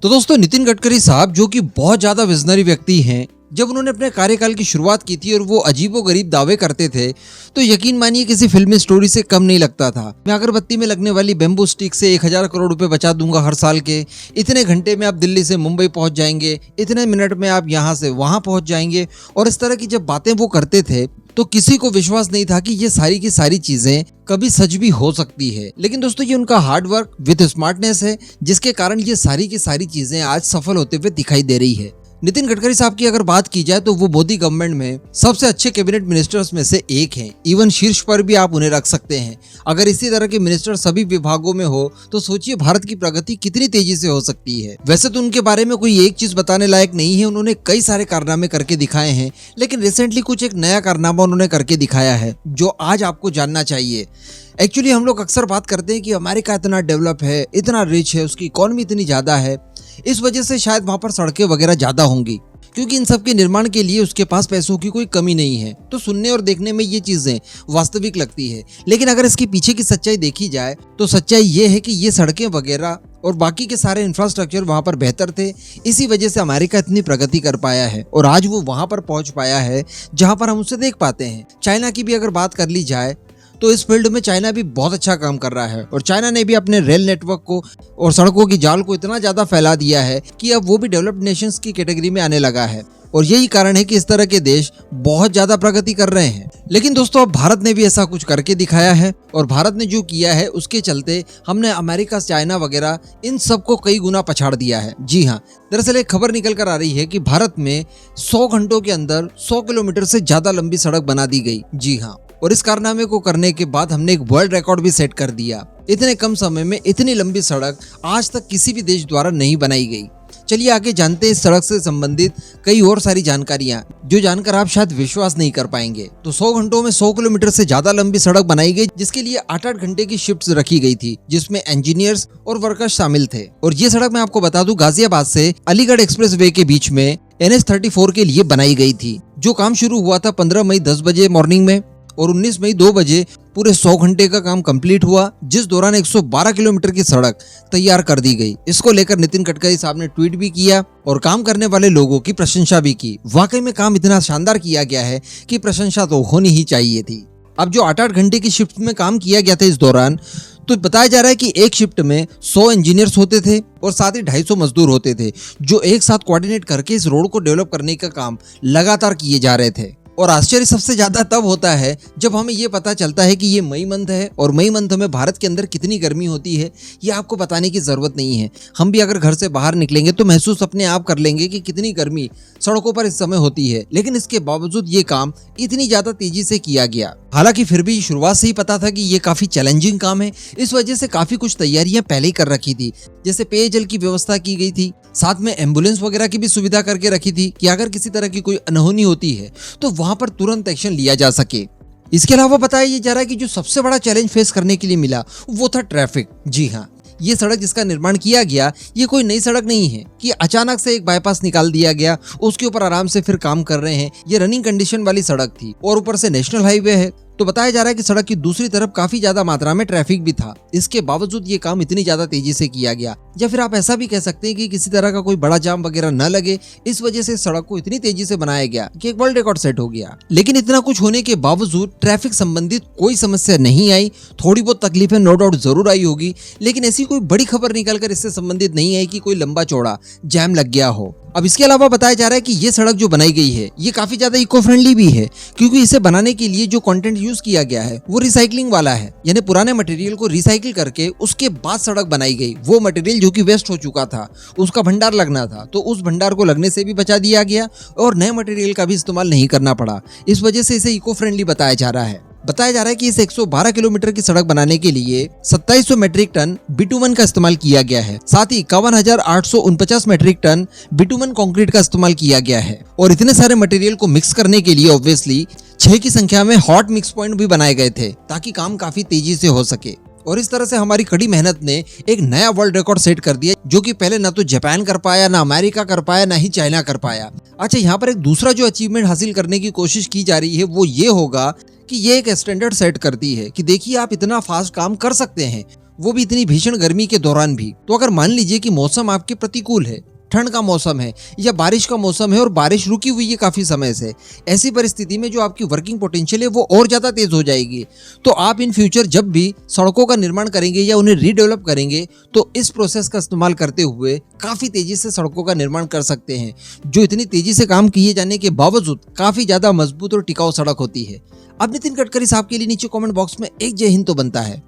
तो दोस्तों नितिन गडकरी साहब जो कि बहुत ज्यादा विजनरी व्यक्ति हैं, जब उन्होंने अपने कार्यकाल की शुरुआत की थी और वो अजीबोगरीब दावे करते थे तो यकीन मानिए किसी फिल्मी स्टोरी से कम नहीं लगता था। मैं अगरबत्ती में लगने वाली बेम्बू स्टिक से 1000 करोड़ रुपए बचा दूंगा हर साल के, इतने घंटे में आप दिल्ली से मुंबई पहुंच जाएंगे, इतने मिनट में आप यहाँ से वहां पहुंच जाएंगे, और इस तरह की जब बातें वो करते थे तो किसी को विश्वास नहीं था कि ये सारी की सारी चीजें कभी सच भी हो सकती है। लेकिन दोस्तों ये उनका हार्ड वर्क विद स्मार्टनेस है जिसके कारण ये सारी की सारी चीजें आज सफल होते हुए दिखाई दे रही है। नितिन गडकरी साहब की अगर बात की जाए तो वो मोदी गवर्नमेंट में सबसे अच्छे कैबिनेट मिनिस्टर्स में से एक हैं। इवन शीर्ष पर भी आप उन्हें रख सकते हैं। अगर इसी तरह के मिनिस्टर सभी विभागों में हो तो सोचिए भारत की प्रगति कितनी तेजी से हो सकती है। वैसे तो उनके बारे में कोई एक चीज बताने लायक नहीं है, उन्होंने कई सारे कारनामे करके दिखाए हैं, लेकिन रिसेंटली कुछ एक नया कारनामा उन्होंने करके दिखाया है जो आज आपको जानना चाहिए। एक्चुअली हम लोग अक्सर बात करते हैं कि अमेरिका इतना डेवलप है, इतना रिच है, उसकी इकोनॉमी इतनी ज्यादा है, इस वजह से शायद वहां पर सड़कें वगैरह ज्यादा होंगी क्योंकि इन सब के निर्माण के लिए उसके पास पैसों की कोई कमी नहीं है। तो सुनने और देखने में ये चीजें वास्तविक लगती है, लेकिन अगर इसके पीछे की सच्चाई देखी जाए तो सच्चाई ये है कि ये सड़कें वगैरह और बाकी के सारे इंफ्रास्ट्रक्चर वहां पर बेहतर थे। इसी वजह से अमेरिका इतनी प्रगति कर पाया है और आज वो वहां पर पहुंच पाया है जहां पर हम उसे देख पाते हैं। चाइना की भी अगर बात कर ली जाए तो इस फील्ड में चाइना भी बहुत अच्छा काम कर रहा है और चाइना ने भी अपने रेल नेटवर्क को और सड़कों की जाल को इतना ज्यादा फैला दिया है कि अब वो भी डेवलप्ड नेशंस की कैटेगरी में आने लगा है। और यही कारण है कि इस तरह के देश बहुत ज्यादा प्रगति कर रहे हैं। लेकिन दोस्तों अब भारत ने भी ऐसा कुछ करके दिखाया है और भारत ने जो किया है उसके चलते हमने अमेरिका, चाइना वगैरह इन सबको कई गुना पछाड़ दिया है। जी हाँ, दरअसल एक खबर निकल कर आ रही है कि भारत में 100 घंटों के अंदर 100 किलोमीटर से ज्यादा लंबी सड़क बना दी गई। जी हाँ, और इस कारनामे को करने के बाद हमने एक वर्ल्ड रिकॉर्ड भी सेट कर दिया। इतने कम समय में इतनी लंबी सड़क आज तक किसी भी देश द्वारा नहीं बनाई गई। चलिए आगे जानते हैं इस सड़क से संबंधित कई और सारी जानकारियां जो जानकर आप शायद विश्वास नहीं कर पाएंगे। तो 100 घंटों में 100 किलोमीटर से ज्यादा लंबी सड़क बनाई गई जिसके लिए 8-8 घंटे की शिफ्ट्स रखी गई थी जिसमें इंजीनियर्स और वर्कर्स शामिल थे। और ये सड़क मैं आपको बता दूं गाजियाबाद से अलीगढ़ एक्सप्रेसवे के बीच में NH-34 के लिए बनाई गई थी। जो काम शुरू हुआ था 15 मई 10 बजे मॉर्निंग में और 19 मई 2 बजे पूरे 100 घंटे का काम कंप्लीट हुआ, जिस दौरान 112 किलोमीटर की सड़क तैयार कर दी गई। इसको लेकर नितिन गडकरी साहब ने ट्वीट भी किया और काम करने वाले लोगों की प्रशंसा भी की। वाकई में काम इतना शानदार किया गया है कि प्रशंसा तो होनी ही चाहिए थी। अब जो 8-8 घंटे की शिफ्ट में काम किया गया था इस दौरान, तो बताया जा रहा है कि एक शिफ्ट में 100 इंजीनियर्स होते थे और साथ ही 250 मजदूर होते थे जो एक साथ कोऑर्डिनेट करके इस रोड को डेवलप करने का काम लगातार किए जा रहे थे। और आश्चर्य सबसे ज्यादा तब होता है जब हमें ये पता चलता है कि ये मई मंथ है और मई मंथ में भारत के अंदर कितनी गर्मी होती है ये आपको बताने की जरूरत नहीं है। हम भी अगर घर से बाहर निकलेंगे तो महसूस अपने आप कर लेंगे कि कितनी गर्मी सड़कों पर इस समय होती है। लेकिन इसके बावजूद ये काम इतनी ज्यादा तेजी से किया गया। हालांकि फिर भी शुरुआत से ही पता था कि ये काफी चैलेंजिंग काम है, इस वजह से काफी कुछ तैयारियां पहले ही कर रखी थी। जैसे पेयजल की व्यवस्था की गई थी, साथ में एम्बुलेंस वगैरह की भी सुविधा करके रखी थी कि अगर किसी तरह की कोई अनहोनी होती है तो वहां पर तुरंत एक्शन लिया जा सके। इसके अलावा बताया जा रहा है कि जो सबसे बड़ा चैलेंज फेस करने के लिए मिला वो था ट्रैफिक। जी हाँ, ये सड़क जिसका निर्माण किया गया ये कोई नई सड़क नहीं है कि अचानक से एक बाईपास निकाल दिया गया, उसके ऊपर आराम से फिर काम कर रहे हैं। ये रनिंग कंडीशन वाली सड़क थी और ऊपर से नेशनल हाईवे है। तो बताया जा रहा है कि सड़क की दूसरी तरफ काफी ज्यादा मात्रा में ट्रैफिक भी था। इसके बावजूद ये काम इतनी ज्यादा तेजी से किया गया, या फिर आप ऐसा भी कह सकते हैं कि किसी तरह का कोई बड़ा जाम वगैरह न लगे, इस वजह से सड़क को इतनी तेजी से बनाया गया कि एक वर्ल्ड रिकॉर्ड सेट हो गया। लेकिन इतना कुछ होने के बावजूद ट्रैफिक संबंधित कोई समस्या नहीं आई। थोड़ी बहुत तकलीफें नो डाउट जरूर आई होगी, लेकिन ऐसी कोई बड़ी खबर निकलकर इससे संबंधित नहीं आई कि कोई लंबा चौड़ा जैम लग गया हो। अब इसके अलावा बताया जा रहा है कि ये सड़क जो बनाई गई है ये काफी ज्यादा इको फ्रेंडली भी है क्योंकि इसे बनाने के लिए जो कंटेंट यूज किया गया है वो रिसाइकलिंग वाला है, यानी पुराने मटेरियल को रिसाइकिल करके उसके बाद सड़क बनाई गई। वो मटेरियल जो कि वेस्ट हो चुका था उसका भंडार लगना था तो उस भंडार को लगने से भी बचा दिया गया और नए मटेरियल का भी इस्तेमाल नहीं करना पड़ा। इस वजह से इसे इको फ्रेंडली बताया जा रहा है। बताया जा रहा है कि इस 112 किलोमीटर की सड़क बनाने के लिए 2700 मेट्रिक टन बिटुमन का इस्तेमाल किया गया है। साथ ही 51,849 मेट्रिक टन बिटुमन कंक्रीट का इस्तेमाल किया गया है। और इतने सारे मटेरियल को मिक्स करने के लिए ऑब्वियसली 6 की संख्या में हॉट मिक्स पॉइंट भी बनाए गए थे ताकि काम काफी तेजी से हो सके। और इस तरह से हमारी कड़ी मेहनत ने एक नया वर्ल्ड रिकॉर्ड सेट कर दिया जो कि पहले ना तो जापान कर पाया, ना अमेरिका कर पाया, ना ही चाइना कर पाया। अच्छा, यहाँ पर एक दूसरा जो अचीवमेंट हासिल करने की कोशिश की जा रही है वो ये होगा कि ये एक स्टैंडर्ड सेट करती है कि देखिए आप इतना फास्ट काम कर सकते हैं। वो भी इतनी भीषण गर्मी के दौरान भी। तो अगर मान लीजिए कि मौसम आपके प्रतिकूल है, ठंड का मौसम है या बारिश का मौसम है और बारिश रुकी हुई है काफी समय से, ऐसी परिस्थिति में जो आपकी वर्किंग पोटेंशियल है वो और ज्यादा तेज हो जाएगी। तो आप इन फ्यूचर जब भी सड़कों का निर्माण करेंगे या उन्हें रीडेवलप करेंगे तो इस प्रोसेस का इस्तेमाल करते हुए काफी तेजी से सड़कों का निर्माण कर सकते हैं, जो इतनी तेजी से काम किए जाने के बावजूद काफी ज्यादा मजबूत और टिकाऊ सड़क होती है। अब नितिन गडकरी साहब के लिए नीचे कमेंट बॉक्स में एक जय हिंद तो बनता है।